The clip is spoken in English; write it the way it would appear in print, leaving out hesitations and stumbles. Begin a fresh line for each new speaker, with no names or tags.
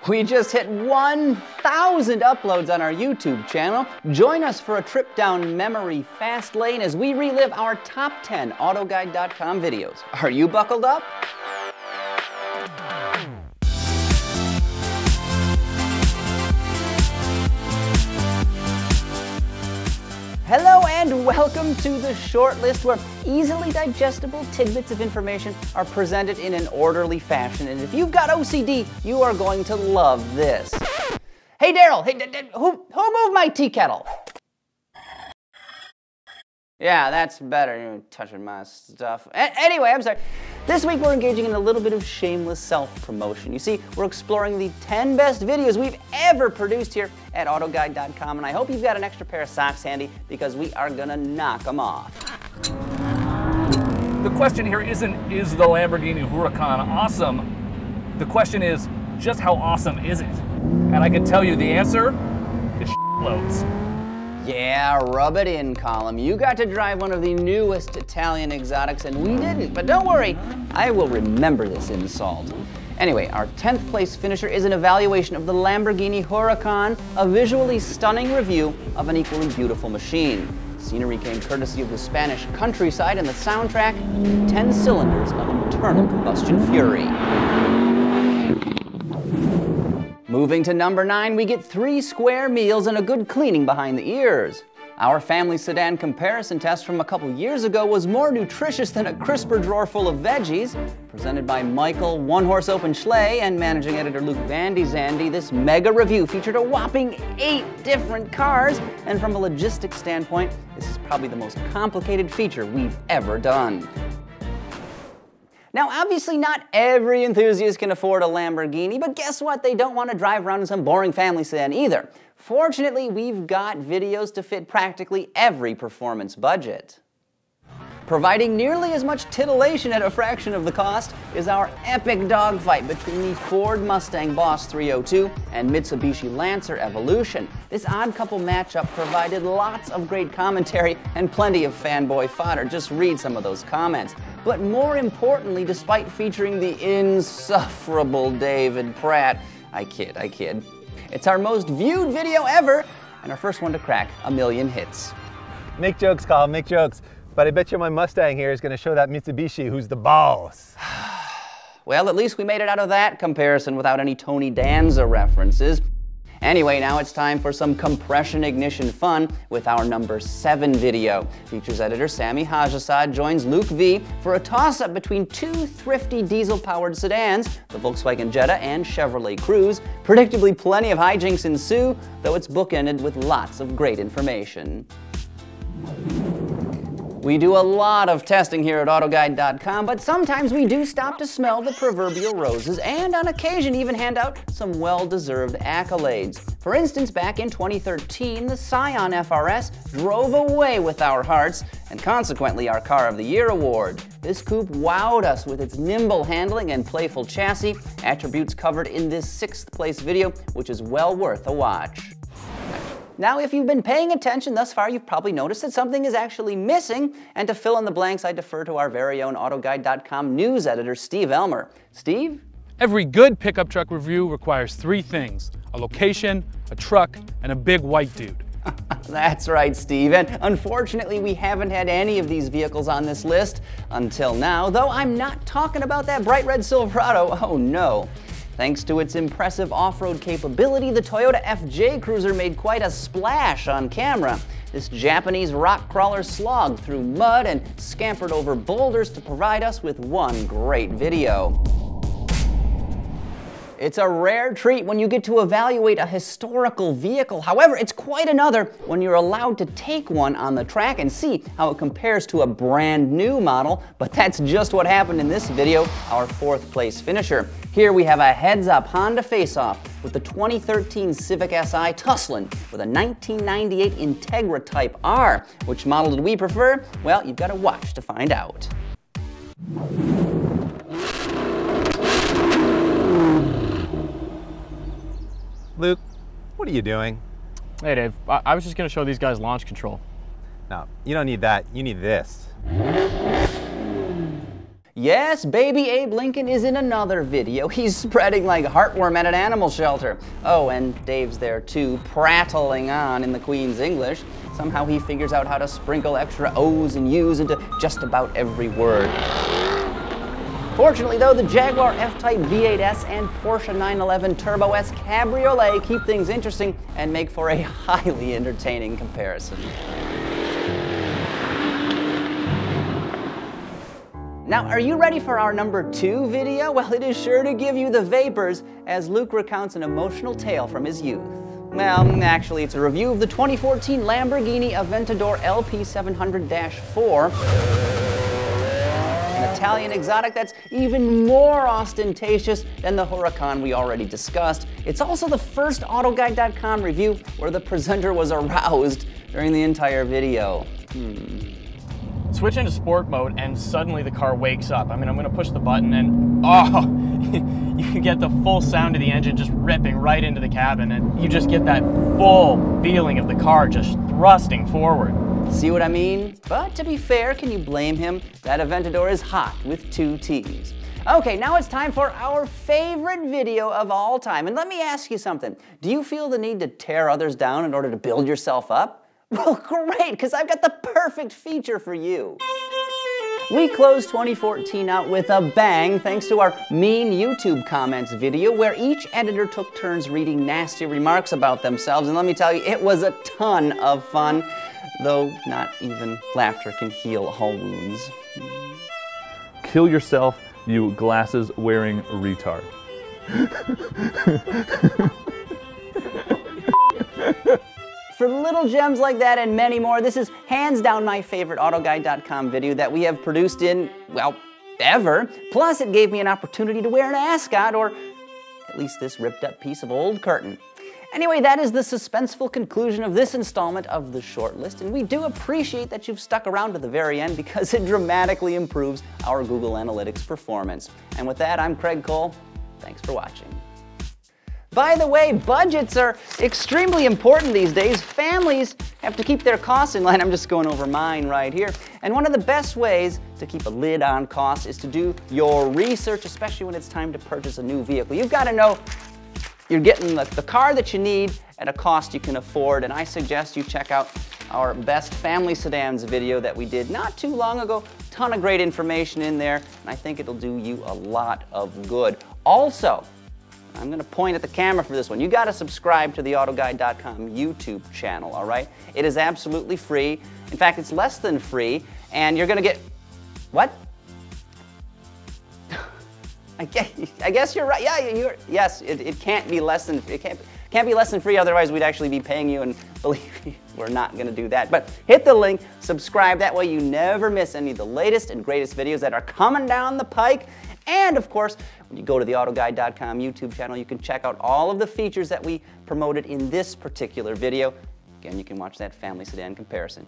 We just hit 1,000 uploads on our YouTube channel. Join us for a trip down memory fast lane as we relive our top 10 AutoGuide.com videos. Are you buckled up? Hello and welcome to the short list where easily digestible tidbits of information are presented in an orderly fashion. And if you've got OCD, you are going to love this. Hey Daryl, who moved my tea kettle? Yeah, that's better. You're touching my stuff. Anyway, I'm sorry. This week we're engaging in a little bit of shameless self-promotion. You see, we're exploring the 10 best videos we've ever produced here at AutoGuide.com, and I hope you've got an extra pair of socks handy because we are gonna knock them off.
The question here isn't, is the Lamborghini Huracan awesome? The question is, just how awesome is it? And I can tell you the answer is loads.
Yeah, rub it in, Column. You got to drive one of the newest Italian exotics, and we didn't. But don't worry, I will remember this insult. Anyway, our 10th place finisher is an evaluation of the Lamborghini Huracan, a visually stunning review of an equally beautiful machine. Scenery came courtesy of the Spanish countryside, and the soundtrack, 10 cylinders of internal combustion fury. Moving to number 9, we get 3 square meals and a good cleaning behind the ears. Our family sedan comparison test from a couple years ago was more nutritious than a crisper drawer full of veggies. Presented by Michael, One-Horse Open Schley, and managing editor Luke Vandy Zandy, this mega review featured a whopping 8 different cars, and from a logistics standpoint, this is probably the most complicated feature we've ever done. Now, obviously not every enthusiast can afford a Lamborghini, but guess what? They don't want to drive around in some boring family sedan either. Fortunately, we've got videos to fit practically every performance budget. Providing nearly as much titillation at a fraction of the cost is our epic dogfight between the Ford Mustang Boss 302 and Mitsubishi Lancer Evolution. This odd couple matchup provided lots of great commentary and plenty of fanboy fodder. Just read some of those comments. But more importantly, despite featuring the insufferable David Pratt, I kid. It's our most viewed video ever and our first one to crack 1 million hits.
Make jokes, Colin, make jokes. But I bet you my Mustang here is going to show that Mitsubishi who's the boss.
Well, at least we made it out of that comparison without any Tony Danza references. Anyway, now it's time for some compression ignition fun with our number 7 video. Features editor Sami Hajisad joins Luke V for a toss-up between 2 thrifty diesel-powered sedans, the Volkswagen Jetta and Chevrolet Cruze. Predictably, plenty of hijinks ensue, though it's bookended with lots of great information. We do a lot of testing here at AutoGuide.com, but sometimes we do stop to smell the proverbial roses and on occasion even hand out some well-deserved accolades. For instance, back in 2013, the Scion FRS drove away with our hearts and consequently our Car of the Year award. This coupe wowed us with its nimble handling and playful chassis, attributes covered in this 6th place video, which is well worth a watch. Now, if you've been paying attention thus far, you've probably noticed that something is actually missing, and to fill in the blanks, I defer to our very own AutoGuide.com news editor, Steve Elmer. Steve?
Every good pickup truck review requires 3 things: a location, a truck, and a big white dude.
That's right, Steve, and unfortunately we haven't had any of these vehicles on this list until now, though I'm not talking about that bright red Silverado, oh no. Thanks to its impressive off-road capability, the Toyota FJ Cruiser made quite a splash on camera. This Japanese rock crawler slogged through mud and scampered over boulders to provide us with one great video. It's a rare treat when you get to evaluate a historical vehicle. However, it's quite another when you're allowed to take one on the track and see how it compares to a brand new model. But that's just what happened in this video, our 4th place finisher. Here we have a heads-up Honda face-off with the 2013 Civic Si tussling with a 1998 Integra Type R. Which model did we prefer? Well, you've got to watch to find out.
Luke, what are you doing?
Hey Dave, I was just going to show these guys launch control.
No, you don't need that. You need this.
Yes, baby Abe Lincoln is in another video. He's spreading like heartworm at an animal shelter. Oh, and Dave's there too, prattling on in the Queen's English. Somehow he figures out how to sprinkle extra O's and U's into just about every word. Fortunately though, the Jaguar F-Type V8S and Porsche 911 Turbo S Cabriolet keep things interesting and make for a highly entertaining comparison. Now, are you ready for our number 2 video? Well, it is sure to give you the vapors as Luke recounts an emotional tale from his youth. Well, actually, it's a review of the 2014 Lamborghini Aventador LP700-4. An Italian exotic that's even more ostentatious than the Huracan we already discussed. It's also the first AutoGuide.com review where the presenter was aroused during the entire video.
Switch into sport mode and suddenly the car wakes up. I mean, I'm gonna push the button and oh, you get the full sound of the engine just ripping right into the cabin, and you just get that full feeling of the car just thrusting forward.
See what I mean? But to be fair, can you blame him? That Aventador is hot with 2 T's. Okay, now it's time for our favorite video of all time. And let me ask you something. Do you feel the need to tear others down in order to build yourself up? Well, great, because I've got the perfect feature for you. We closed 2014 out with a bang thanks to our mean YouTube comments video where each editor took turns reading nasty remarks about themselves, and let me tell you, it was a ton of fun, though not even laughter can heal all wounds.
Kill yourself, you glasses-wearing retard.
For little gems like that and many more, this is hands down my favorite AutoGuide.com video that we have produced in, well, ever. Plus, it gave me an opportunity to wear an ascot, or at least this ripped up piece of old curtain. Anyway, that is the suspenseful conclusion of this installment of the shortlist, and we do appreciate that you've stuck around to the very end because it dramatically improves our Google Analytics performance. And with that, I'm Craig Cole. Thanks for watching. By the way, budgets are extremely important these days. Families have to keep their costs in line. I'm just going over mine right here. And one of the best ways to keep a lid on costs is to do your research, especially when it's time to purchase a new vehicle. You've got to know you're getting the car that you need at a cost you can afford, and I suggest you check out our best family sedans video that we did not too long ago. Ton of great information in there, and I think it'll do you a lot of good. Also, I'm going to point at the camera for this one. You got to subscribe to the AutoGuide.com YouTube channel, all right? It is absolutely free. In fact, it's less than free, and you're going to get... What? I guess you're right. Yeah, yes, it can't be less than... It can't be less than free, otherwise we'd actually be paying you, and believe me, we're not going to do that. But hit the link, subscribe, that way you never miss any of the latest and greatest videos that are coming down the pike. And of course, when you go to the AutoGuide.com YouTube channel, you can check out all of the features that we promoted in this particular video. Again, you can watch that family sedan comparison.